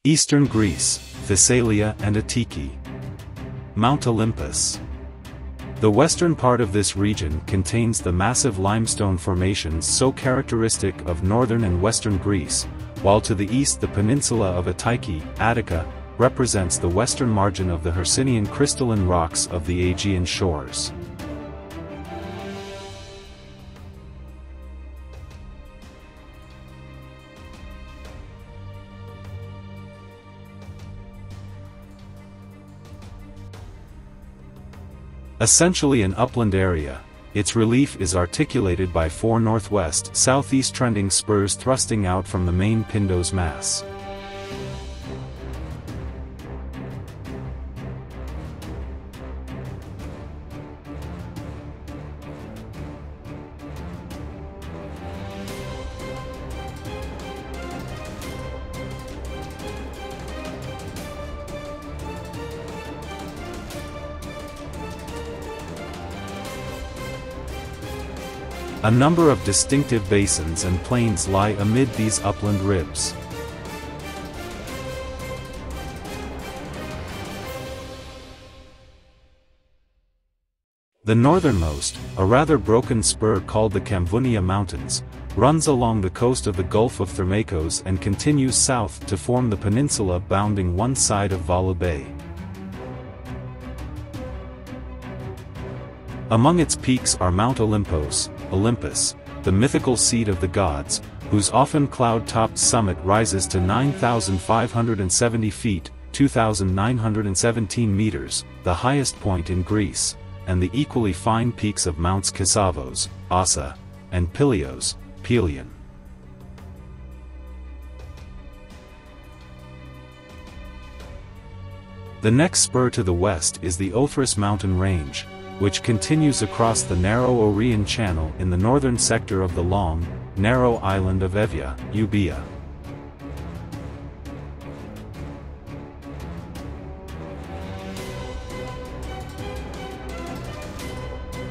Eastern Greece, Thessalia and Attiki. Mount Olympus. The western part of this region contains the massive limestone formations so characteristic of northern and western Greece, while to the east the peninsula of Attiki, Attica, represents the western margin of the Hercynian crystalline rocks of the Aegean shores. Essentially an upland area, its relief is articulated by four northwest-southeast trending spurs thrusting out from the main Pindos mass. A number of distinctive basins and plains lie amid these upland ribs. The northernmost, a rather broken spur called the Kamvunia Mountains, runs along the coast of the Gulf of Thermakos and continues south to form the peninsula bounding one side of Vala Bay. Among its peaks are Mount Olympos, Olympus, the mythical seat of the gods, whose often cloud-topped summit rises to 9,570 feet, 2,917 meters, the highest point in Greece, and the equally fine peaks of Mounts Kasavos, Ossa, and Pilios, Pelion. The next spur to the west is the Othrys mountain range, which continues across the narrow Orean Channel in the northern sector of the long, narrow island of Evia, Euboea.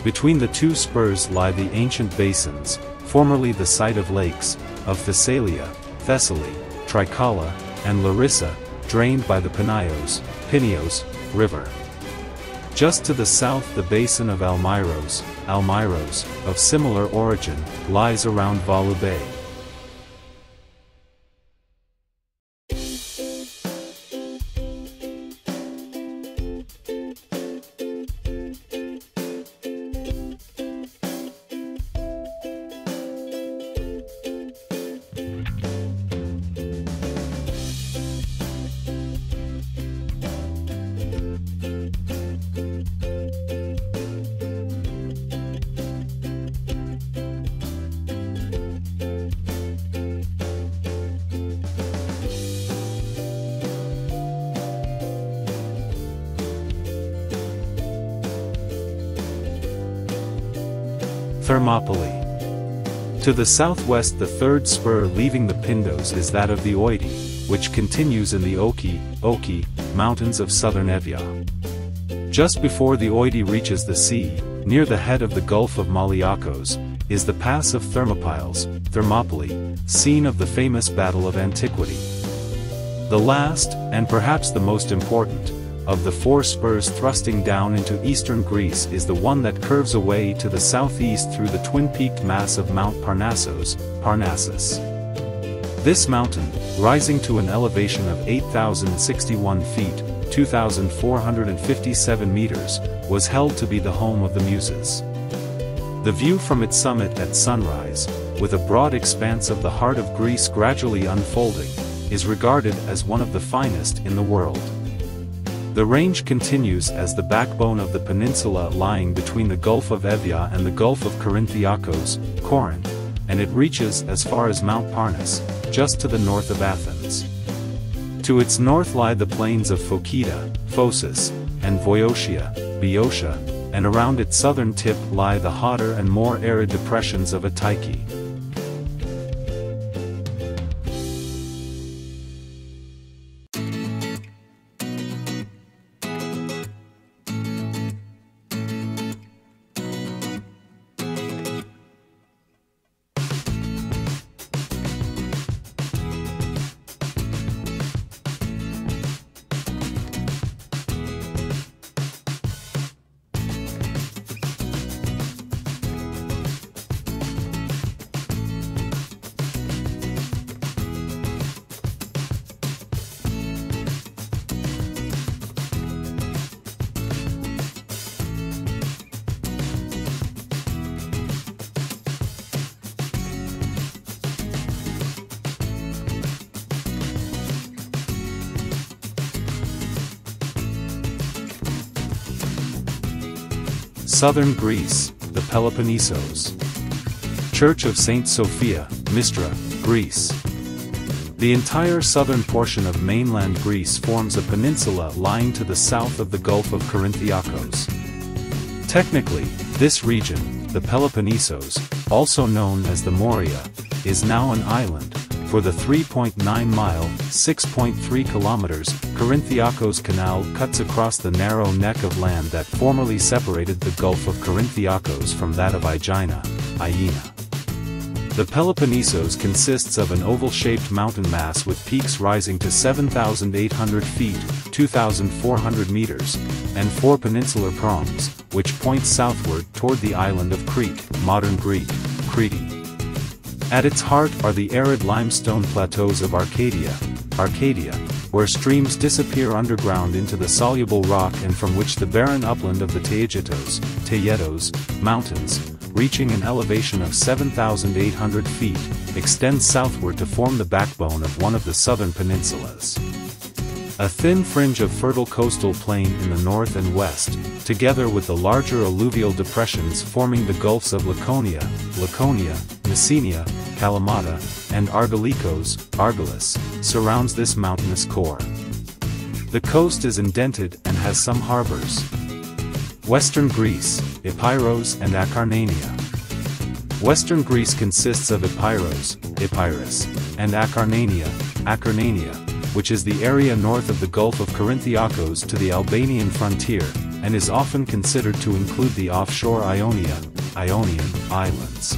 Between the two spurs lie the ancient basins, formerly the site of lakes, of Thessalia, Thessaly, Trikala, and Larissa, drained by the Pinios River. Just to the south the basin of Almyros, of similar origin, lies around Vala Bay. Thermopylae. To the southwest the third spur leaving the Pindos is that of the Oiti, which continues in the Oki mountains of southern Evia. Just before the Oiti reaches the sea, near the head of the Gulf of Maliakos, is the pass of Thermopylae, scene of the famous Battle of Antiquity. The last, and perhaps the most important, of the four spurs thrusting down into eastern Greece is the one that curves away to the southeast through the twin-peaked mass of Mount Parnassus. This mountain, rising to an elevation of 8,061 feet, 2,457 meters, was held to be the home of the Muses. The view from its summit at sunrise, with a broad expanse of the heart of Greece gradually unfolding, is regarded as one of the finest in the world. The range continues as the backbone of the peninsula lying between the Gulf of Evia and the Gulf of Corinthiakos, Corinth, and it reaches as far as Mount Parnas, just to the north of Athens. To its north lie the plains of Phokida, Phocis, and Boeotia, and around its southern tip lie the hotter and more arid depressions of Attiki. Southern Greece, the Peloponnesos. Church of Saint Sophia, Mistra, Greece. The entire southern portion of mainland Greece forms a peninsula lying to the south of the Gulf of Corinthiakos. Technically, this region, the Peloponnesos, also known as the Morea, is now an island, for the 3.9-mile (6.3 kilometers) Corinthiakos Canal cuts across the narrow neck of land that formerly separated the Gulf of Corinthiakos from that of Aegina, Iona. The Peloponnesos consists of an oval-shaped mountain mass with peaks rising to 7,800 feet (2,400 meters), and 4 peninsular prongs, which point southward toward the island of Crete, modern Greek, Crete. At its heart are the arid limestone plateaus of Arcadia, where streams disappear underground into the soluble rock and from which the barren upland of the Taygetos mountains, reaching an elevation of 7,800 feet, extends southward to form the backbone of one of the southern peninsulas. A thin fringe of fertile coastal plain in the north and west, together with the larger alluvial depressions forming the gulfs of Laconia, Messenia, Kalamata, and Argolis, surrounds this mountainous core. The coast is indented and has some harbors. Western Greece, Epirus and Acarnania. Western Greece consists of Epirus, and Acarnania, which is the area north of the Gulf of Corinthiakos to the Albanian frontier, and is often considered to include the offshore Ionian Islands.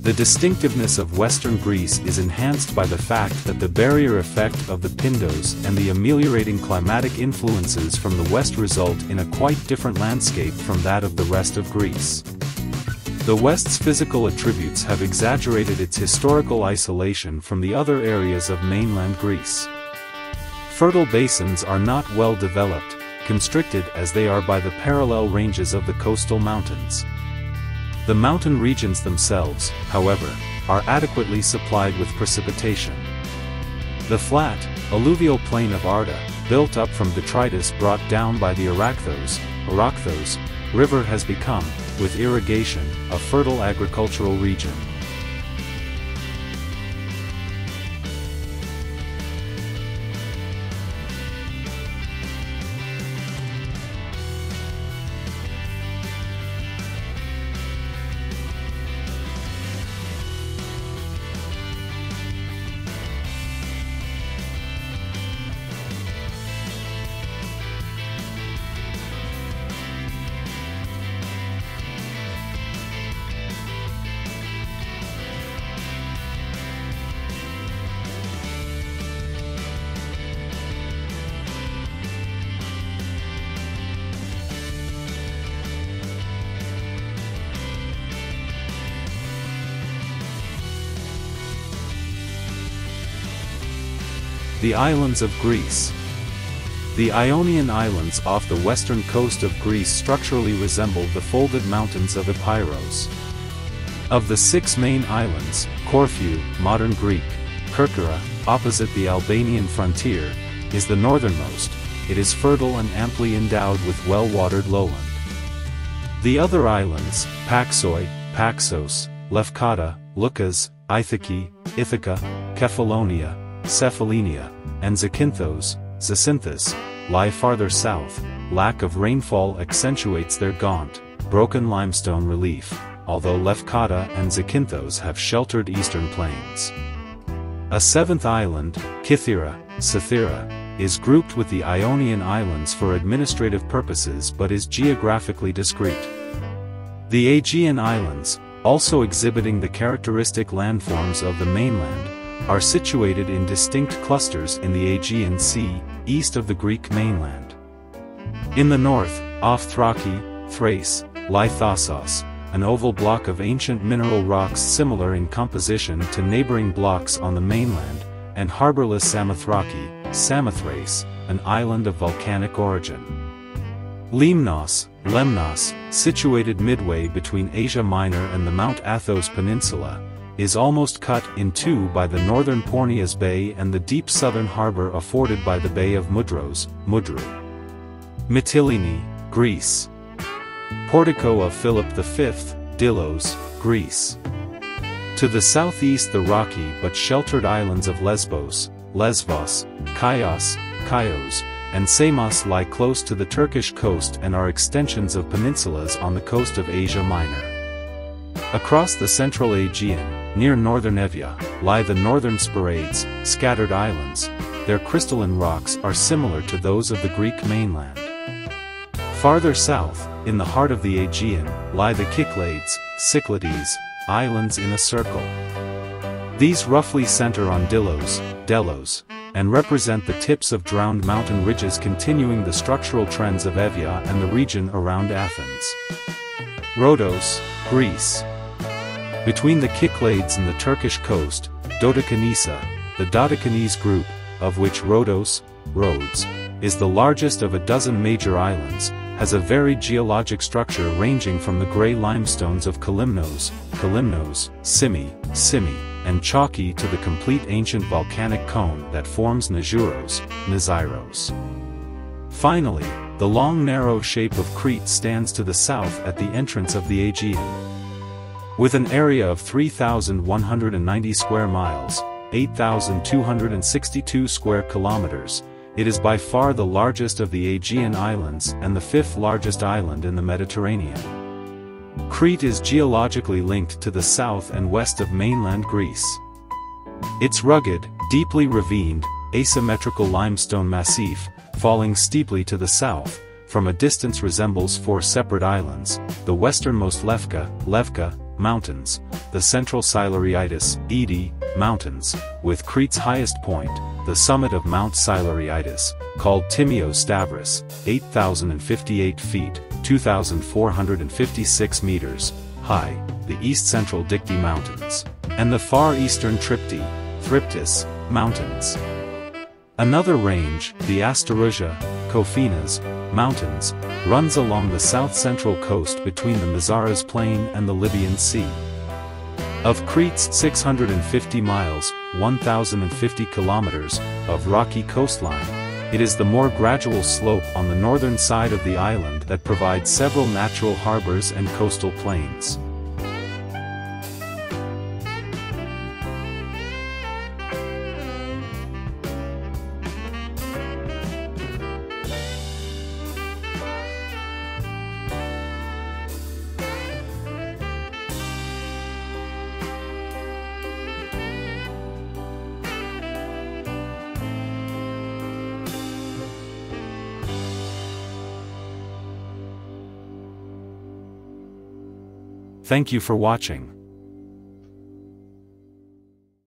The distinctiveness of Western Greece is enhanced by the fact that the barrier effect of the Pindos and the ameliorating climatic influences from the west result in a quite different landscape from that of the rest of Greece. The West's physical attributes have exaggerated its historical isolation from the other areas of mainland Greece. Fertile basins are not well developed, constricted as they are by the parallel ranges of the coastal mountains. The mountain regions themselves, however, are adequately supplied with precipitation. The flat, alluvial plain of Arda, built up from detritus brought down by the Arachthos River has become, with irrigation, a fertile agricultural region. The islands of Greece. The Ionian Islands off the western coast of Greece structurally resemble the folded mountains of Epirus. Of the 6 main islands, Corfu, modern Greek, Kerkyra, opposite the Albanian frontier, is the northernmost. It is fertile and amply endowed with well-watered lowland. The other islands, Paxoi, Paxos, Lefkada, Lukas, Ithaca, Kefalonia, Cephallenia, and Zacynthus, lie farther south. Lack of rainfall accentuates their gaunt, broken limestone relief, although Lefkada and Zacynthos have sheltered eastern plains. A 7th island, Cythera, is grouped with the Ionian Islands for administrative purposes but is geographically discrete. The Aegean Islands, also exhibiting the characteristic landforms of the mainland, are situated in distinct clusters in the Aegean Sea, east of the Greek mainland. In the north, off Thrace, lie Thassos, an oval block of ancient mineral rocks similar in composition to neighboring blocks on the mainland, and harborless Samothrace, an island of volcanic origin. Lemnos, situated midway between Asia Minor and the Mount Athos Peninsula, is almost cut in two by the northern Pornias Bay and the deep southern harbor afforded by the Bay of Mudru. Mytilene, Greece. Portico of Philip V, Delos, Greece. To the southeast the rocky but sheltered islands of Lesbos, Chios, and Samos lie close to the Turkish coast and are extensions of peninsulas on the coast of Asia Minor. Across the central Aegean, near northern Evia, lie the northern Sporades, scattered islands. Their crystalline rocks are similar to those of the Greek mainland. Farther south, in the heart of the Aegean, lie the Cyclades, islands in a circle. These roughly center on Delos, and represent the tips of drowned mountain ridges continuing the structural trends of Evia and the region around Athens. Rhodos, Greece. Between the Cyclades and the Turkish coast, Dodecanesa, the Dodecanese group, of which Rhodes, is the largest of a dozen major islands, has a varied geologic structure ranging from the gray limestones of Kalymnos, Simi, and Chalky to the complete ancient volcanic cone that forms Niziros. Finally, the long narrow shape of Crete stands to the south at the entrance of the Aegean. With an area of 3,190 square miles, 8,262 square kilometers, it is by far the largest of the Aegean islands and the fifth largest island in the Mediterranean. Crete is geologically linked to the south and west of mainland Greece. Its rugged, deeply ravined, asymmetrical limestone massif, falling steeply to the south, from a distance resembles four separate islands: the westernmost Levka Mountains, the central Siluritis, Mountains, with Crete's highest point, the summit of Mount Siluritis, called Timios Stavros, 8,058 feet, 2,456 meters, high, the east-central Dictys Mountains, and the far eastern Thryptis, Mountains. Another range, the Asterousia, Kofinas, Mountains, runs along the south-central coast between the Mazaras Plain and the Libyan Sea. Of Crete's 650 miles, 1,050 kilometers, of rocky coastline, it is the more gradual slope on the northern side of the island that provides several natural harbors and coastal plains. Thank you for watching.